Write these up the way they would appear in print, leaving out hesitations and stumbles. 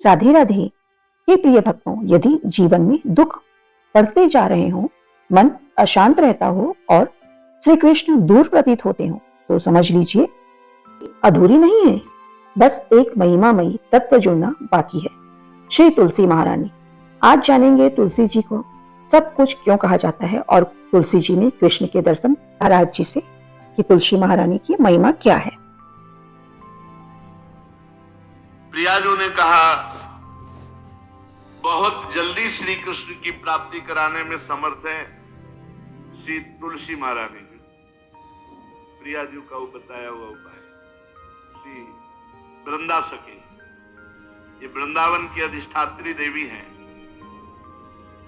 राधे राधे। हे प्रिय भक्तों, यदि जीवन में दुख बढ़ते जा रहे हो, मन अशांत रहता हो और श्री कृष्ण दूर प्रतीत होते हो, तो समझ लीजिए अधूरी नहीं है, बस एक महिमामयी तत्व जुड़ना बाकी है। श्री तुलसी महारानी। आज जानेंगे तुलसी जी को सब कुछ क्यों कहा जाता है और तुलसी जी ने कृष्ण के दर्शन महाराज जी से कि तुलसी महारानी की महिमा क्या है। प्रियाजू ने कहा बहुत जल्दी श्री कृष्ण की प्राप्ति कराने में समर्थ है श्री तुलसी महारानी जी। प्रियाजू का वो बताया हुआ उपाय श्री वृंदा सखी, ये वृंदावन की अधिष्ठात्री देवी हैं।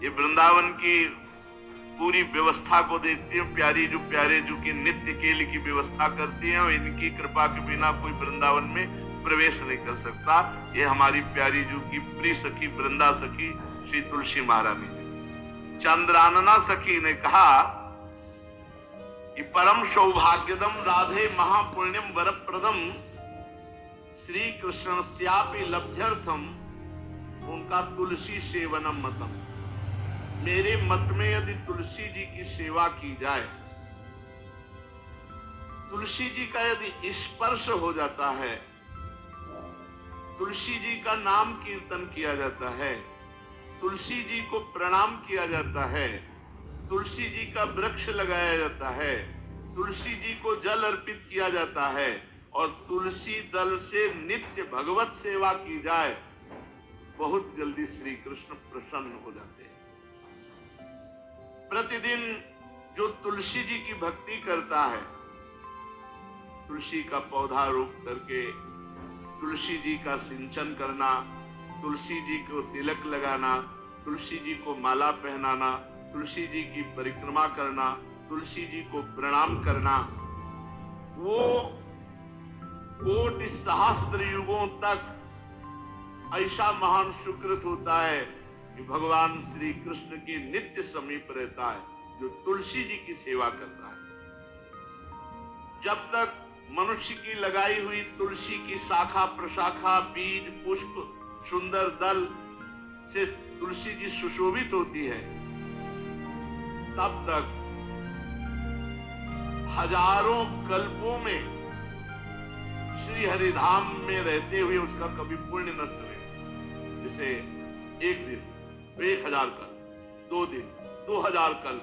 ये वृंदावन की पूरी व्यवस्था को देखती हैं। प्यारे जो की नित्य केली की व्यवस्था करती हैं और इनकी कृपा के बिना कोई वृंदावन में प्रवेश नहीं कर सकता। ये हमारी प्यारी जो की प्रिय सखी वृंदा सखी श्री तुलसी महारानी। चंद्रानना सखी ने कहा कि परम सौभाग्यदम राधे महापुण्यम वरप्रदम श्री कृष्णस्यापि लभ्यर्थम उनका तुलसी सेवनम मतम। मेरे मत में यदि तुलसी जी की सेवा की जाए, तुलसी जी का यदि स्पर्श हो जाता है, तुलसी जी का नाम कीर्तन किया जाता है, तुलसी जी को प्रणाम किया जाता है, तुलसी जी का वृक्ष लगाया जाता है, तुलसी जी को जल अर्पित किया जाता है और तुलसी दल से नित्य भगवत सेवा की जाए, बहुत जल्दी श्री कृष्ण प्रसन्न हो जाते हैं। प्रतिदिन जो तुलसी जी की भक्ति करता है, तुलसी का पौधा रोप करके तुलसी जी का सिंचन करना, तुलसी जी को तिलक लगाना, तुलसी जी को माला पहनाना, तुलसी जी की परिक्रमा करना, तुलसी जी को प्रणाम करना, वो कोटि सहस्त्र युगों तक ऐसा महान सुकृत होता है कि भगवान श्री कृष्ण के नित्य समीप रहता है जो तुलसी जी की सेवा करता है। जब तक मनुष्य की लगाई हुई तुलसी की शाखा प्रशाखा बीज पुष्प सुंदर दल से तुलसी जी सुशोभित होती है, तब तक हजारों कल्पों में श्री हरिधाम में रहते हुए उसका कभी पुण्य नष्ट नहीं। जैसे एक दिन 1000 कल, 2 दिन 2000 कल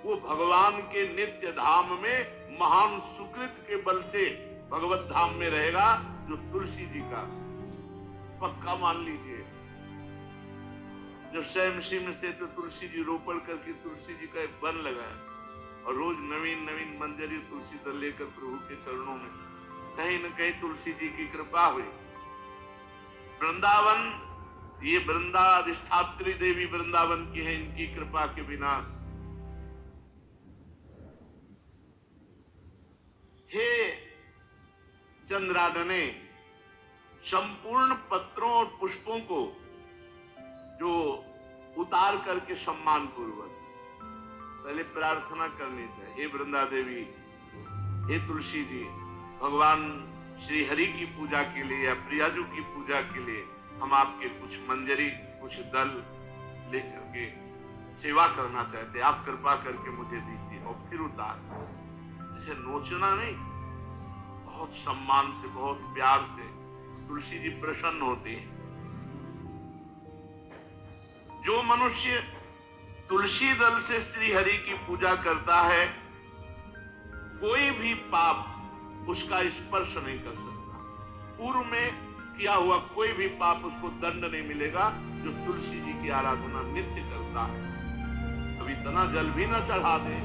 वो भगवान के नित्य धाम में महान सुकृत के बल से भगवत धाम में रहेगा, जो तुलसी जी का पक्का मान लीजिए। जब स्वयं सिंह से तो तुलसी जी रोपण करके तुलसी जी का एक वन लगाया और रोज नवीन नवीन मंजरी तुलसी दल लेकर प्रभु के चरणों में, कहीं न कहीं तुलसी जी की कृपा हुई। वृंदावन, ये वृंदा अधिष्ठात्री देवी वृंदावन की है, इनकी कृपा के बिना। हे चंद्रादने, संपूर्ण पत्रों और पुष्पों को जो उतार करके सम्मान पूर्वक पहले प्रार्थना करनी चाहिए। हे वृंदा देवी, हे तुलसी जी, भगवान श्री हरि की पूजा के लिए या प्रियाजू की पूजा के लिए हम आपके कुछ मंजरी कुछ दल लेकर के सेवा करना चाहते हैं, आप कृपा करके मुझे दीजिए। और फिर उतार, जैसे नोचना नहीं, बहुत सम्मान से बहुत प्यार से तुलसी जी प्रसन्न होती है। जो मनुष्य तुलसी दल से श्री हरि की पूजा करता है, कोई भी पाप उसका स्पर्श नहीं कर सकता। पूर्व में किया हुआ कोई भी पाप उसको दंड नहीं मिलेगा, जो तुलसी जी की आराधना नित्य करता है। अब इतना जल भी ना चढ़ा दे,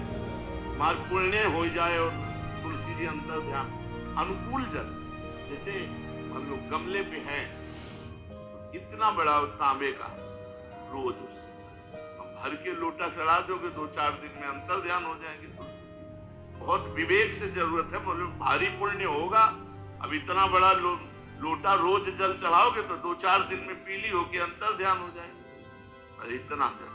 मार पुण्य हो जाए और तुलसी जी अंतर ध्यान अनुकूल जल, जैसे हम लोग गमले पे हैं, इतना बड़ा तांबे का रोज उससे हम भर के लोटा चढ़ा दोगे, 2-4 दिन में अंतर ध्यान हो जाएंगे। बहुत विवेक से जरूरत है, बोले भारी पुण्य होगा। अब इतना बड़ा लोटा रोज जल चढ़ाओगे तो 2-4 दिन में पीली होके अंतर ध्यान हो जाएगा। अरे इतना जल,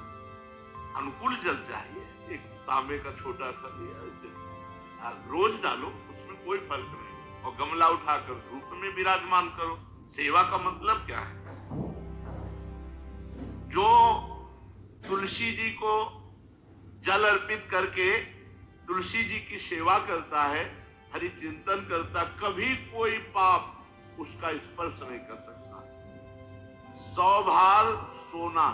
अनुकूल जल चाहिए। एक तांबे का छोटा सा लिया, रोज डालो, उसमें कोई फर्क नहीं। और गमला उठाकर धूप में विराजमान करो। सेवा का मतलब क्या है? तुलसी जी को जल अर्पित करके तुलसी जी की सेवा करता है, हरि चिंतन करता, कभी कोई पाप उसका स्पर्श नहीं कर सकता। 100 भार सोना,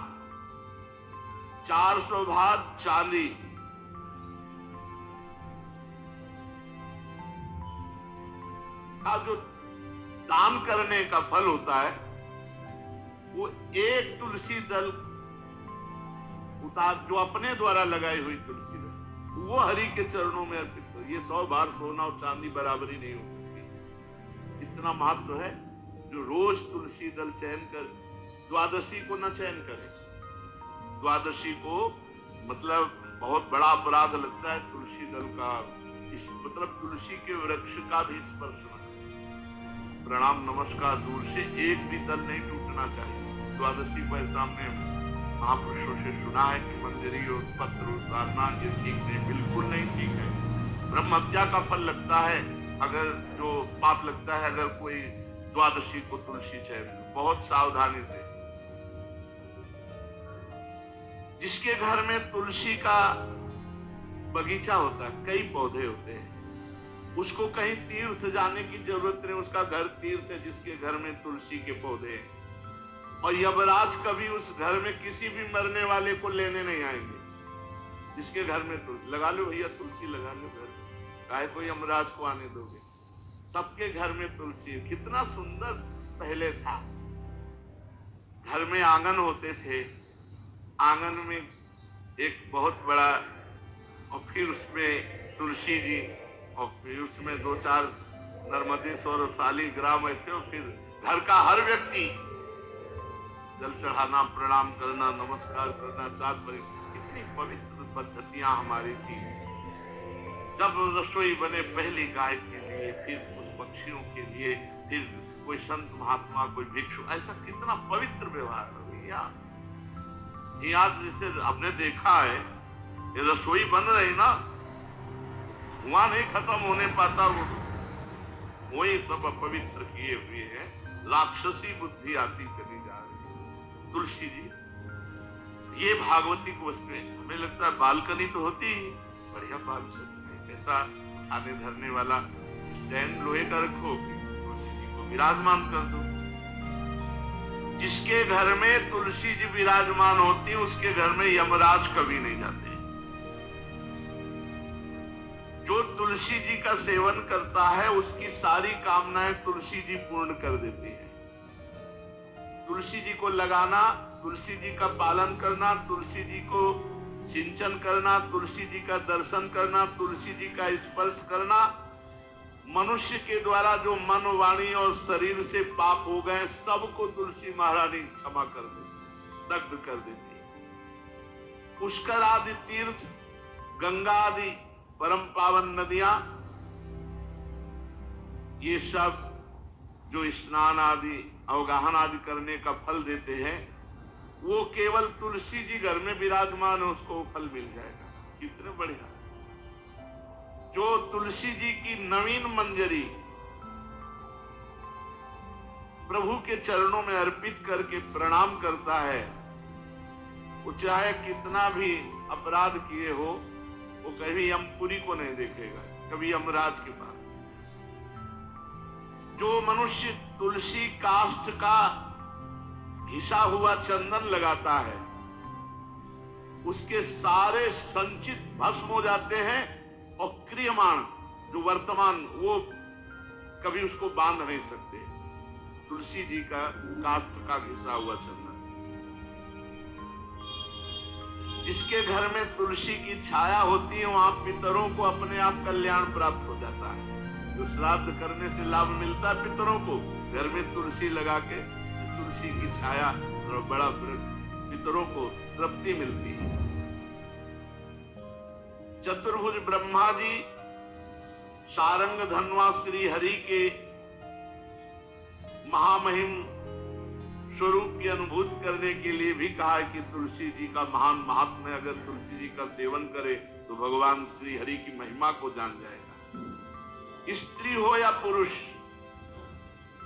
400 भार चांदी, का जो दान करने का फल होता है वो एक तुलसी दल उतार, जो अपने द्वारा लगाई हुई तुलसी दल, वो हरि के चरणों में अर्पित करो। ये 100 भार सोना और चांदी बराबरी नहीं हो सकती। कितना महत्व है। जो रोज तुलसी दल चयन कर, द्वादशी को न चयन करे, द्वादशी को मतलब बहुत बड़ा अपराध लगता है तुलसी दल का, मतलब तुलसी के वृक्ष का भी स्पर्श न, प्रणाम नमस्कार दूर से, एक भी दल नहीं टूटना चाहिए। द्वादशी को ऐसा हमने महापुरुषों से सुना है कि मंजरी और पत्र उतारना ये ठीक नहीं, बिल्कुल नहीं ठीक है। ब्रह्म हत्या का फल लगता है, अगर जो पाप लगता है अगर कोई द्वादशी को तुलसी चयन, बहुत सावधानी से। जिसके घर में तुलसी का बगीचा होता है, कई पौधे होते हैं, उसको कहीं तीर्थ जाने की जरूरत नहीं, उसका घर तीर्थ है जिसके घर में तुलसी के पौधे हैं। और यमराज कभी उस घर में किसी भी मरने वाले को लेने नहीं आएंगे। जिसके घर में तुलसी, लगा लो भैया तुलसी लगा लो घर, काहे को यमराज को आने दोगे, सबके घर में तुलसी है। कितना सुंदर पहले था। घर में आंगन होते थे, आंगन में एक बहुत बड़ा, और फिर उसमें तुलसी जी, और फिर उसमें 2-4 नर्मदे सौरशाली ग्राम ऐसे, और फिर घर का हर व्यक्ति जल चढ़ाना, प्रणाम करना, नमस्कार करना, चाँद पर। कितनी पवित्र पद्धतियां हमारी थी। जब रसोई बने पहली गाय के लिए, फिर उस पक्षियों के लिए, फिर कोई संत महात्मा, कोई भिक्षु, ऐसा कितना पवित्र व्यवहार है भैया। ये आज जैसे आपने देखा है, ये रसोई बन रही ना, धुआं नहीं खत्म होने पाता, वही सब अपवित्र किए हुए हैं, राक्षसी बुद्धि आती चली जा रही। तुलसी जी, ये भागवती को उसमें हमें लगता है बालकनी तो होती ही, बढ़िया बालकनी, ऐसा खाने धरने वाला स्टैंड लोहे का रखो कि तुलसी जी को विराजमान कर दो। जिसके घर में तुलसी जी विराजमान होती, उसके घर में यमराज कभी नहीं जाते। जो तुलसी जी का सेवन करता है उसकी सारी कामनाएं तुलसी जी पूर्ण कर देती है। तुलसी जी को लगाना, तुलसी जी का पालन करना, तुलसी जी को सिंचन करना, तुलसी जी का दर्शन करना, तुलसी जी का स्पर्श करना, मनुष्य के द्वारा जो मन, वाणी और शरीर से पाप हो गए सबको तुलसी महारानी क्षमा कर देती, दग्ध कर देती। पुष्कर आदि तीर्थ, गंगा आदि परम पावन नदियां, ये सब जो स्नान आदि, अवगाहन आदि करने का फल देते हैं, वो केवल तुलसी जी घर में विराजमान है, उसको फल मिल जाएगा। कितने बढ़िया। जो तुलसी जी की नवीन मंजरी प्रभु के चरणों में अर्पित करके प्रणाम करता है, वो चाहे कितना भी अपराध किए हो, वो कभी यमपुरी को नहीं देखेगा, कभी यमराज के पास। जो मनुष्य तुलसी काष्ठ का घिसा हुआ चंदन लगाता है, उसके सारे संचित भस्म हो जाते हैं, और क्रियमाण जो वर्तमान, वो कभी उसको बांध नहीं सकते। तुलसी जी का काष्ठ का घिसा हुआ चंदन, जिसके घर में तुलसी की छाया होती है, वहां पितरों को अपने आप कल्याण प्राप्त हो जाता है। जो श्राद्ध करने से लाभ मिलता है पितरों को, घर में तुलसी लगा के, तुलसी की छाया और बड़ा पितरों को तृप्ति मिलती है। चतुर्भुज ब्रह्मा जी सारंग धनवा श्री हरि के महामहिम स्वरूप की अनुभूति करने के लिए भी कहा है कि तुलसी जी का महान महात्म्य, अगर तुलसी जी का सेवन करे तो भगवान श्री हरि की महिमा को जान जाएगा। स्त्री हो या पुरुष,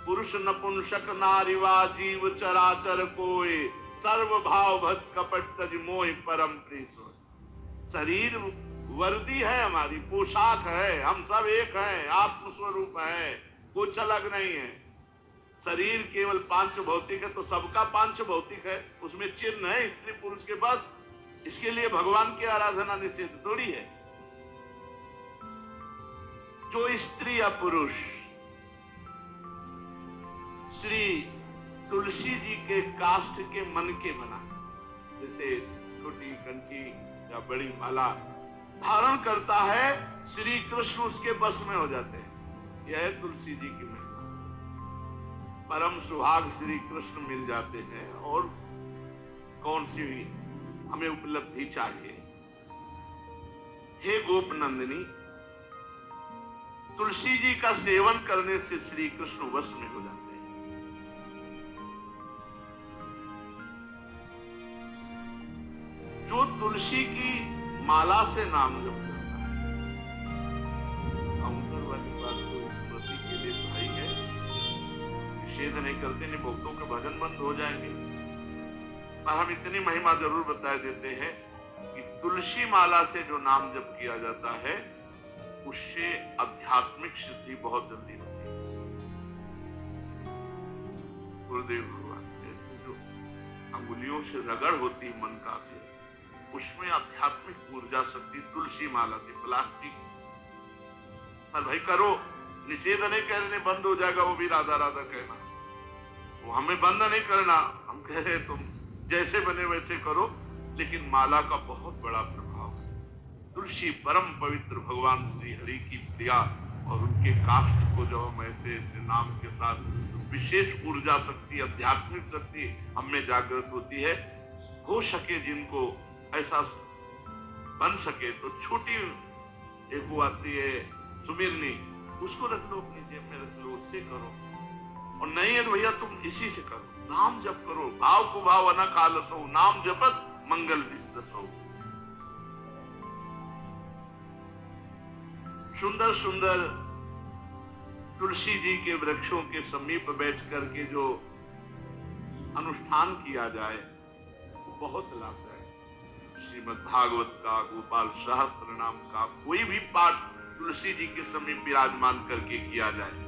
पुरुष नपुंसक नारीवा जीव चराचर कोय, सर्व भाव भज कपट तज मोहि परम प्रिय सोय। शरीर वर्दी है, हमारी पोशाक है, हम सब एक हैं, आत्मस्वरूप है, कुछ अलग नहीं है। शरीर केवल पांच भौतिक है तो सबका पांच भौतिक है, उसमें चिन्ह है स्त्री पुरुष के बस। इसके लिए भगवान की आराधना निषेध थोड़ी है। जो स्त्री या पुरुष श्री तुलसी जी के काष्ठ के मन के बना, जैसे छोटी कंठी या बड़ी माला धारण करता है, श्री कृष्ण उसके बस में हो जाते हैं। यह है तुलसी जी की महिमा। परम सुहाग श्री कृष्ण मिल जाते हैं और कौन सी हमें उपलब्धि चाहिए। हे गोप नंदिनी, तुलसी जी का सेवन करने से श्री कृष्ण वश में हो जाते हैं। जो तुलसी की माला से नाम जप करता है, काउंटर वाली बात तो स्मृति के लिए भाई है, निषेध नहीं करते, नहीं भक्तों के भजन बंद हो जाएंगे। पर हम इतनी महिमा जरूर बता देते हैं कि तुलसी माला से जो नाम जप किया जाता है उससे आध्यात्मिक सिद्धि बहुत जल्दी होती है। गुरुदेव भगवान के जो अंगुलियों से रगड़ होती है मन का से, उसमें आध्यात्मिक ऊर्जा शक्ति तुलसी माला से। प्लास्टिक पर भाई करो, निषेध नहीं करने, बंद हो जाएगा वो भी राधा राधा कहना, वो हमें बंद नहीं करना। हम कह रहे तुम जैसे बने वैसे करो, लेकिन माला का बहुत बड़ा प्रभाव है। तुलसी परम पवित्र भगवान श्री हरि की प्रिया, और उनके काष्ठ को जब हम ऐसे ऐसे नाम के साथ विशेष ऊर्जा शक्ति, आध्यात्मिक शक्ति हम में जागृत होती है। हो सके जिनको ऐसा बन सके तो छोटी एक वो आती है सुमिरनी, उसको रख लो अपनी जेब में, रख लो, उससे करो। और नहीं है तो भैया तुम इसी से करो, नाम जप करो। भाव को भाव अनक आलसो, नाम जपत मंगल दिस दसो। सुंदर सुंदर तुलसी जी के वृक्षों के समीप बैठ करके जो अनुष्ठान किया जाए वो बहुत लाभदायक। श्रीमद् भागवत का, गोपाल सहस्त्र नाम का कोई भी पाठ तुलसी जी के समीप विराजमान करके किया जाए।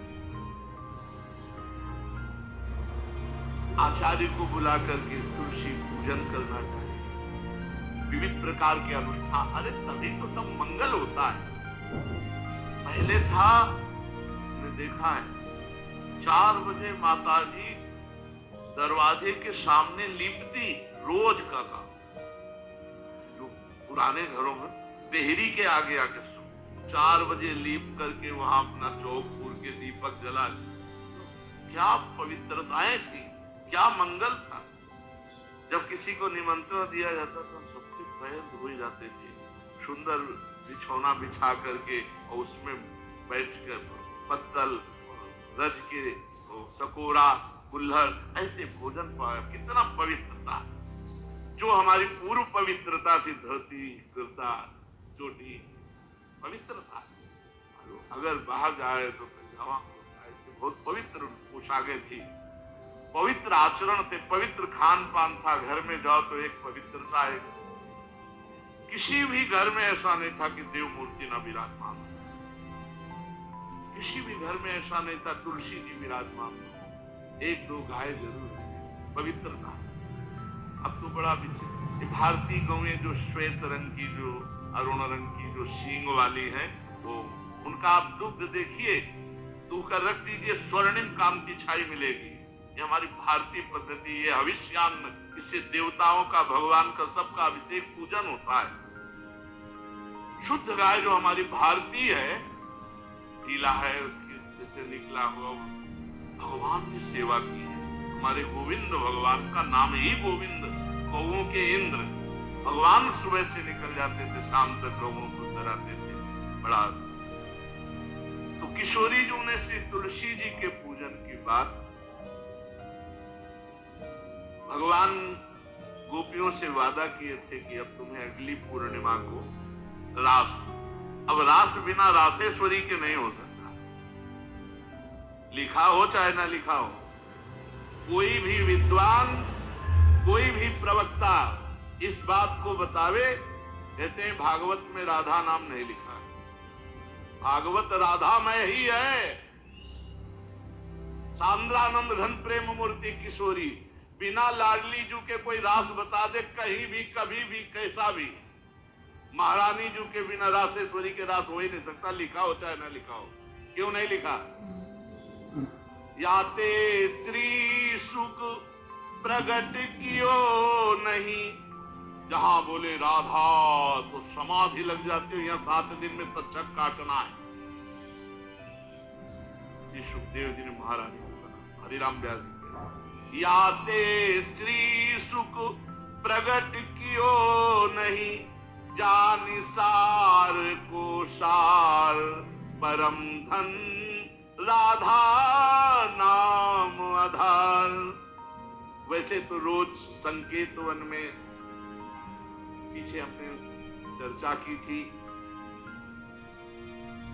आचार्य को बुला करके तुलसी पूजन करना चाहिए। विविध प्रकार के अनुष्ठान, अरे तभी तो सब मंगल होता है। पहले था, मैंने देखा है, 4 बजे माताजी दरवाजे के सामने लीपती, रोज का काम। जो पुराने घरों में देहरी के आगे आके 4 बजे लीप करके वहां अपना चौक पूर के दीपक जला। क्या पवित्रताएं थी, क्या मंगल था। जब किसी को निमंत्रण दिया जाता था सबके पैर धोए जाते थे, सुंदर बिछौना बिछा करके और उसमें बैठ कर पत्तल, रज के सकोरा, कुल्हड़, ऐसे भोजन पाया। कितना पवित्रता, जो हमारी पूर्व पवित्रता थी, धोती कुर्ता चोटी, पवित्रता। अगर बाहर जाए तो पैजामा, ऐसे बहुत पवित्र पोशाकें थी, पवित्र आचरण थे, पवित्र खान पान था। घर में जाओ तो एक पवित्रता है। किसी भी घर में ऐसा नहीं था कि देव मूर्ति न विराजमान हो, किसी भी घर में ऐसा नहीं था तुलसी जी विराजमान हो। 1-2 गाय जरूर है, पवित्रता। अब तो बड़ा विचित्र, भारतीय गौएं जो श्वेत रंग की, जो अरुण रंग की, जो सींग वाली है, वो उनका आप दुग्ध देखिए, दूध का रख दीजिए, स्वर्णिम कांति छाई मिलेगी। ये हमारी भारतीय पद्धति, ये हविष्यान्न, इससे देवताओं का, भगवान का, सबका अभिषेक पूजन होता है। शुद्ध गाय जो हमारी भारतीय है, पीला है, उसके जैसे निकला हुआ, भगवान की सेवा की है। हमारे गोविंद भगवान का नाम ही गोविंद, गौओं के इंद्र। भगवान सुबह से निकल जाते थे, शाम तक गौओं को चराते थे। बड़ा तो किशोरी जी ने श्री तुलसी जी के पूजन की बात, भगवान गोपियों से वादा किए थे कि अब तुम्हें अगली पूर्णिमा को रास, अब रास बिना रासेश्वरी के नहीं हो सकता। लिखा हो चाहे ना लिखा हो, कोई भी विद्वान, कोई भी प्रवक्ता इस बात को बतावे, कहते हैं भागवत में राधा नाम नहीं लिखा है, भागवत राधामय ही है। सांद्रानंद घन प्रेम मूर्ति किशोरी, बिना लाडली जू के कोई रास बता दे कहीं भी कभी भी कैसा भी, महारानी जू के बिना रासेश्वरी के रास हो ही नहीं सकता, लिखा हो चाहे ना लिखा हो। क्यों नहीं लिखा? याते श्री सुख प्रगट कियो नहीं, जहां बोले राधा तो समाधि लग जाती हो, यहाँ 7 दिन में तक्षक काटना है। श्री सुखदेव जी ने महारानी को कहा, हरिराम व्यास जी के, याते श्री सुख प्रगट कियो नहीं, जानि सार को सार परम धन, राधा नाम आधार। वैसे तो रोज संकेत वन में पीछे हमने चर्चा की थी,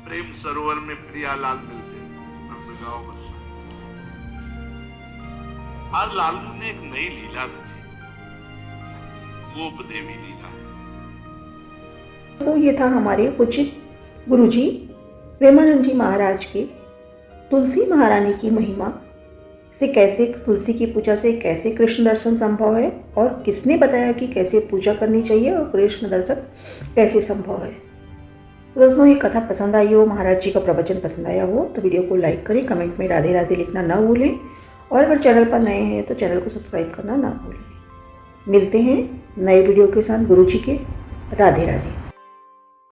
प्रेम सरोवर में प्रियालाल मिलते नंदगांव वर्षा। आज लालू ने एक नई लीला रची, गोप देवी लीला है। तो ये था हमारे उचित गुरुजी प्रेमानंद जी महाराज के तुलसी महारानी की महिमा से, कैसे तुलसी की पूजा से कैसे कृष्ण दर्शन संभव है, और किसने बताया कि कैसे पूजा करनी चाहिए और कृष्ण दर्शन कैसे संभव है। तो दोस्तों, ये कथा पसंद आई हो, महाराज जी का प्रवचन पसंद आया हो तो वीडियो को लाइक करें, कमेंट में राधे राधे लिखना ना भूलें, और अगर चैनल पर नए हैं तो चैनल को सब्सक्राइब करना ना भूलें। मिलते हैं नए वीडियो के साथ गुरु जी के। राधे राधे।